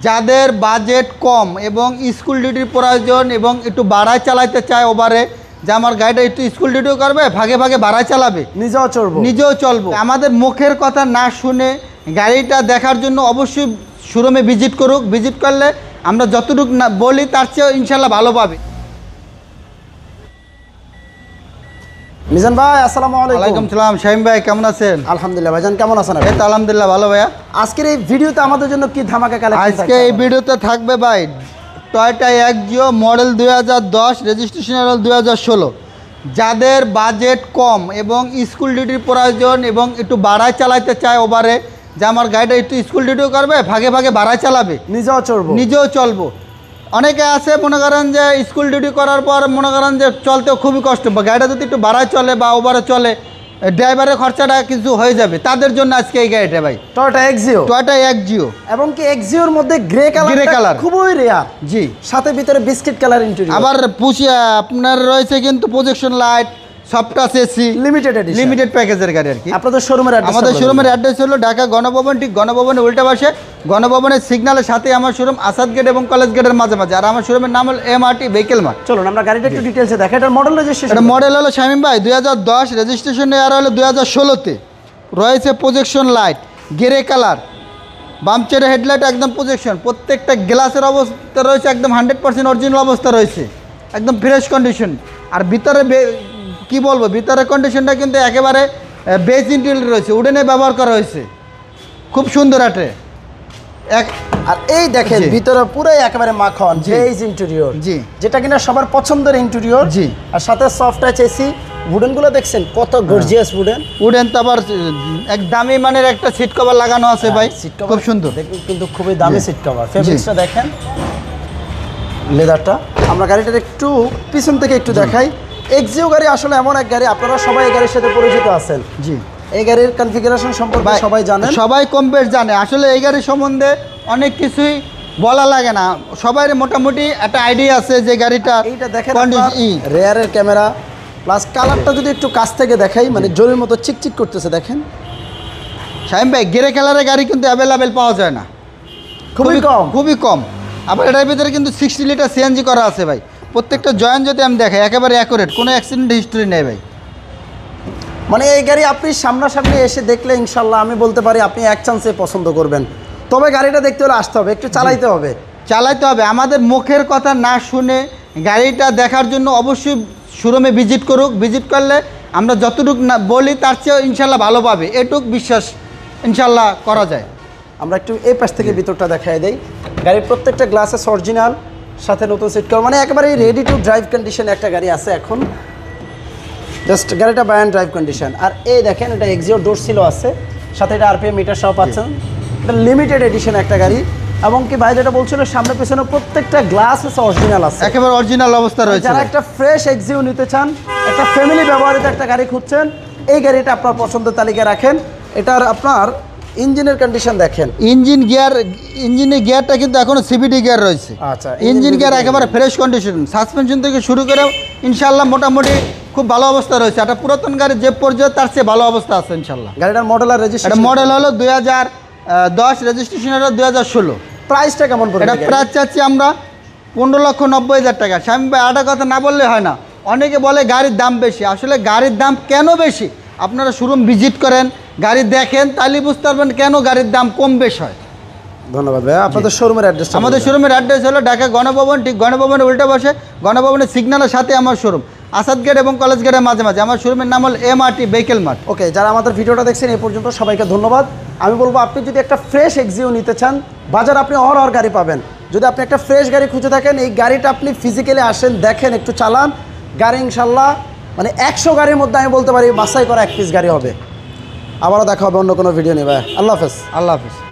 যাদের বাজেট কম এবং স্কুল ডিউটির প্রয়োজন এবং একটু বাড়ায় চালাতে চায় ওভারে, যে আমার গাড়িটা একটু স্কুল ডিউটিও করবে, ভাগে ভাগে বাড়ায় চালাবে, নিজেও চলবো, আমাদের মুখের কথা না শুনে গাড়িটা দেখার জন্য অবশ্যই শোরুমে ভিজিট করুক। ভিজিট করলে আমরা যতটুকু না বলি তার চেয়েও ইনশাল্লাহ ভালো পাবে। মিজান ভাই আসসালামু আলাইকুম। ওয়ালাইকুম সালাম। শাহিম ভাই কেমন আছেন? আলহামদুলিল্লাহ। ভাইজান কেমন আছেন? এই তো আলহামদুলিল্লাহ ভালো ভাইয়া। আজকের এই ভিডিওতে আমাদের জন্য কি ধামাকা কালেকশন? আজকে এই ভিডিওতে থাকবে ভাই টয়োটা এক্সিও মডেল 2010, রেজিস্ট্রেশন হল 2016। যাদের বাজেট কম এবং স্কুল ডিউটির প্রয়োজন এবং একটু বাড়ায় চালাতে চায় ওভারে, যে আমার গাড়িটা একটু স্কুল ডিউটিও করবে, ভাগে ভাগে বাড়ায় চালাবে, নিজেও চলবো। অনেকে আছে মনে করেন যে স্কুল ডিউটি করার পর মনে করেন যে চলতেও খুবই কষ্ট, বা গাড়িটা যদি একটু বাড়ায় চলে বা ওভারে চলে ড্রাইভারের খরচাটা কিছু হয়ে যাবে, তাদের জন্য আজকে এই গাড়িটা ভাই টয়োটা এক্সিও। এবং কি এক্সিওর মধ্যে গ্রে কালার খুবই রেয়ার। জি, সাথে ভিতরে বিস্কিট কালার ইন্টেরিয়র। আবার আপনার রয়েছে কিন্তু projection light, software AC, limited প্যাকেজের গাড়ি আর কি। আপনাদের শোরুমের অ্যাড্রেস? আমাদের শোরুমের অ্যাড্রেস হলো ঢাকা গণভবন, ঠিক গণভবনের উল্টা পাশে, গণভবনের সিগন্যালের সাথে আমার শোরুম, আসাদ গেট এবং কলেজ গেটের মাঝামাঝি। আর আমার শোরুমের নাম হলো এমআরটি ভেহিকেল মার্ট। চলুন আমরা গাড়িটা একটু ডিটেইলসে দেখাই। এটার মডেল রেজিস্ট্রেশন? এটা মডেল হলো শামিম ভাই 2010, রেজিস্ট্রেশন ইয়ার হলো 2016-তে। রয়েছে প্রজেকশন লাইট, গ্রে কালার, বামচের হেডলাইট একদম প্রজেকশন, প্রত্যেকটা গ্লাসের অবস্থা রয়েছে একদম 100% অরিজিনাল অবস্থা রয়েছে, একদম ফ্রেশ কন্ডিশন। আর ভিতরে কি বলবো, ভিতরের কন্ডিশনটা কিন্তু একেবারে বেজ ইন্টেরিয়র রয়েছে, উডেনে ব্যবহার করা হয়েছে, খুব সুন্দর আটে। আর এই দেখেন ভিতরে পুরোই একেবারে মাখন বেজ ইন্টেরিয়র, জি, যেটা কিনা সবার পছন্দের ইন্টেরিয়র। জি, আর সাথে সফট টাচ এসি। উডেনগুলো দেখছেন কত গর্জিয়াস উডেন। তো আবার এক দামি মানের একটা সিট কভার লাগানো আছে ভাই, খুব সুন্দর, দেখুন কিন্তু খুবই দামি সিট কভার। ফেব্রিক্সটা দেখেন, লেদারটা। আমরা গাড়িটার একটু পিছন থেকে একটু দেখাই। এক্সিও গাড়ি আসলে এমন এক গাড়ি, আপনারা সবাই এই গাড়ির সাথে পরিচিত আছেন। জি, এই গাড়ির কনফিগারেশন সম্পর্কে সবাই জানেন, সবাই কম বেশ জানে। আসলে এই গাড়ির সম্বন্ধে অনেক কিছুই বলা লাগে না, সবাই মোটামুটি একটা আইডিয়া আছে যে গাড়িটা। এইটা দেখেন রেয়ারের ক্যামেরা প্লাস কালারটা যদি একটু কাছ থেকে দেখাই, মানে জলের মতো চিকচিক করতেছে দেখেন। শাহিম ভাই গ্রে কালারের গাড়ি কিন্তু অ্যাভেলেবেল পাওয়া যায় না, খুবই কম। আবার এটার ভিতরে কিন্তু 60 লিটার সিএনজি করা আছে ভাই। প্রত্যেকটা জয়েন্ট যদি আমি দেখাই একেবারে অ্যাকুরেট, কোনো অ্যাক্সিডেন্ট হিস্ট্রি নেই ভাই। মানে এই গাড়ি আপনি সামনাসামনি এসে দেখলে ইনশাল্লাহ আমি বলতে পারি আপনি এক চান্সে পছন্দ করবেন। তবে গাড়িটা দেখতে হলে আসতে হবে, একটু চালাইতে হবে। আমাদের মুখের কথা না শুনে গাড়িটা দেখার জন্য অবশ্যই শোরুমে ভিজিট করুক। ভিজিট করলে আমরা যতটুকু না বলি তার চেয়েও ইনশাল্লাহ ভালো পাবে, এটুক বিশ্বাস ইনশাল্লাহ করা যায়। আমরা একটু এই পাশ থেকে ভিতরটা দেখাই দেই। গাড়ির প্রত্যেকটা গ্লাসেস অরিজিনাল, সাথে নতুন সিট কভার, মানে একেবারে রেডি টু ড্রাইভ কন্ডিশনে একটা গাড়ি আছে এখন। জাস্ট গাড়িটা বাই অ্যান্ড ড্রাইভ কন্ডিশন। আর এই দেখেন এটা এক্সিও ডোর ছিল আছে, সাথে এটা আরপিএম মিটার সহ পাচ্ছেন। এটা লিমিটেড এডিশন একটা গাড়ি। এবং কি ভাই যেটা বলছিল সামনে পেছনে প্রত্যেকটা গ্লাস অরিজিনাল আছে, একেবারে অরিজিনাল অবস্থা রয়েছে। যারা একটা ফ্রেশ এক্সিও নিতে চান, একটা ফ্যামিলি ব্যবহৃত একটা গাড়ি খুঁজছেন, এই গাড়িটা আপনার পছন্দের তালিকায় রাখেন। এটার আপনার ইঞ্জিনের কন্ডিশন দেখেন, ইঞ্জিনের গিয়ারটা কিন্তু এখনো সিবিডি গিয়ার রয়েছে। আচ্ছা, ইঞ্জিন গিয়ার একেবারে ফ্রেশ কন্ডিশন, সাসপেনশন থেকে শুরু করে ইনশাল্লাহ মোটামুটি খুব ভালো অবস্থা রয়েছে। একটা পুরাতন গাড়ি যে পর্যায়ে তার চেয়ে ভালো অবস্থা আছে ইনশাল্লাহ। গাড়িটার মডেল আর রেজিস্ট্রেশন? মডেল হলো 2010, রেজিস্ট্রেশন হলো 2016। প্রাইসটা কেমন পড়বে? এটা প্রাইস চাচ্ছি আমরা 15,90,000 টাকা। স্বামী ভাই আটা কথা না বললে হয় না। অনেকে বলে গাড়ির দাম বেশি, আসলে গাড়ির দাম কেন বেশি আপনারা শোরুম ভিজিট করেন, গাড়ি দেখেন, তাহলে বুঝতে পারবেন কেন গাড়ির দাম কম বেশ হয়। ধন্যবাদ ভাই। আপনাদের শোরুমের অ্যাড্রেস? আমাদের শোরুমের অ্যাড্রেস হলো ঢাকা গণভবন, ঠিক গণভবনের উল্টা পাশে, গণভবনের সিগন্যালের সাথে আমার শোরুম, আসাদ গেট এবং কলেজ গেটের মাঝামাঝি। আমার শোরুমের নাম হল এমআরটি ভেহিকেল মার্ট। ওকে, যারা আমাদের ভিডিওটা দেখছেন এই পর্যন্ত সবাইকে ধন্যবাদ। আমি বলবো আপনি যদি একটা ফ্রেশ এক্সিও নিতে চান, বাজার আপনি অহরহ গাড়ি পাবেন। যদি আপনি একটা ফ্রেশ গাড়ি খুঁজে থাকেন, এই গাড়িটা আপনি ফিজিক্যালি আসেন, দেখেন, একটু চালান, গাড়ি ইনশাল্লাহ মানে 100 গাড়ির মধ্যে আমি বলতে পারি বাছাই করা এক পিস গাড়ি হবে। আবারও দেখা হবে অন্য কোনো ভিডিও নিয়ে ভাই। আল্লাহ হাফেজ।